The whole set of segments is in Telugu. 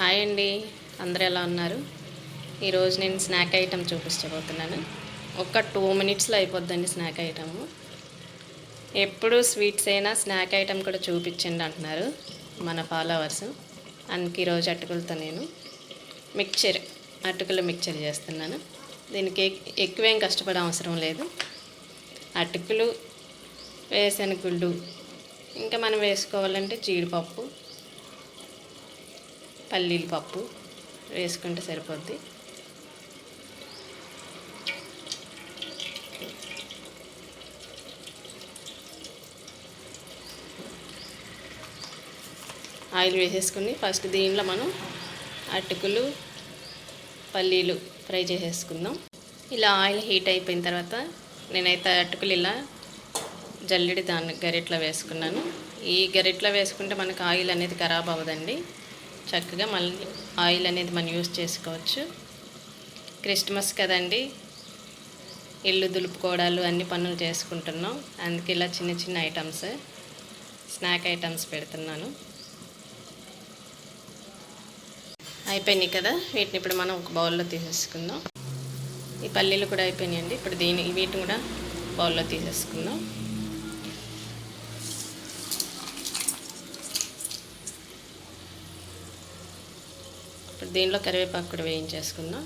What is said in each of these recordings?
హాయ్ అండి, అందరూ ఎలా ఉన్నారు? ఈరోజు నేను స్నాక్ ఐటెం చూపించబోతున్నాను. ఒక 2 మినిట్స్లో అయిపోద్దండి స్నాక్ ఐటము. ఎప్పుడు స్వీట్స్ అయినా స్నాక్ ఐటెం కూడా చూపించండి అంటున్నారు మన ఫాలోవర్స్. అందుకే ఈరోజు అటుకులతో నేను అటుకుల మిక్చర్ చేస్తున్నాను. దీనికి ఎక్కువేం కష్టపడే అవసరం లేదు. అటుకులు, వేరుశనగ, ఇంకా మనం వేసుకోవాలంటే జీడిపప్పు, పల్లీల పప్పు వేసుకుంటే సరిపోద్ది. ఆయిల్ వేసేసుకుని ఫస్ట్ దీనిలో మనం అటుకులు, పల్లీలు ఫ్రై చేసేసుకుందాం. ఇలా ఆయిల్ హీట్ అయిపోయిన తర్వాత నేనైతే అటుకులు ఇలా దాన్ని గరిట్లో వేసుకున్నాను. ఈ గరిట్లో వేసుకుంటే మనకు ఆయిల్ అనేది ఖరాబ్ అవ్వదండి. చక్కగా మళ్ళీ ఆయిల్ అనేది మనం యూజ్ చేసుకోవచ్చు. క్రిస్మస్ కదండి, ఇల్లు దులుపుకోవడాలు అన్ని పనులు చేసుకుంటున్నాం. అందుకే ఇలా చిన్న చిన్న ఐటమ్స్, స్నాక్ ఐటమ్స్ పెడుతున్నాను. అయిపోయినాయి కదా, వీటిని ఇప్పుడు మనం ఒక బౌల్లో తీసేసుకుందాం. ఈ పల్లీలు కూడా అయిపోయినాయండి. ఇప్పుడు వీటిని కూడా బౌల్లో తీసేసుకుందాం. ఇప్పుడు దీనిలో కరివేపాకు కూడా వేయించేసుకుందాం.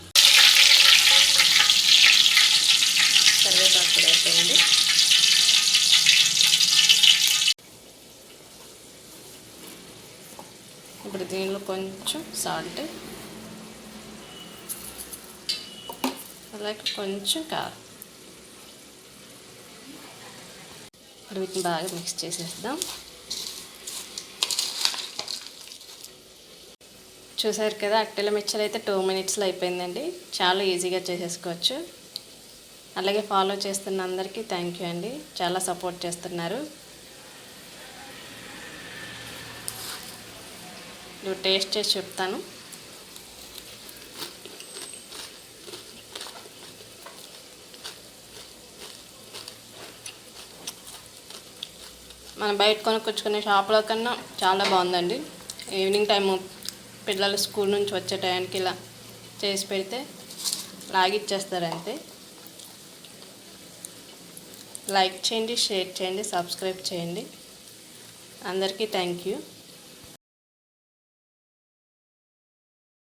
కరివేపాకు కూడా అయిపోయింది. ఇప్పుడు దీనిలో కొంచెం సాల్ట్, అలాగే కొంచెం కారం. ఇప్పుడు వీటిని బాగా మిక్స్ చేసేద్దాం. చూసారు కదా, అట్టెల మిక్చర్ అయితే 2 మినిట్స్లో అయిపోయిందండి. చాలా ఈజీగా చేసేసుకోవచ్చు. అలాగే ఫాలో చేస్తున్న అందరికీ థ్యాంక్ యూ అండి, చాలా సపోర్ట్ చేస్తున్నారు. నువ్వు టేస్ట్ చేసి చెప్తాను. మనం బయట కొనుక్కొచ్చుకునే షాప్లో కన్నా చాలా బాగుందండి. ఈవినింగ్ టైము పిల్లలు స్కూల్ నుంచి వచ్చే టైంకి ఇలా చేసి పెడితే లాగిచ్చేస్తారు అంతే. లైక్ చేయండి, షేర్ చేయండి, సబ్స్క్రైబ్ చేయండి. అందరికీ థ్యాంక్ యూ.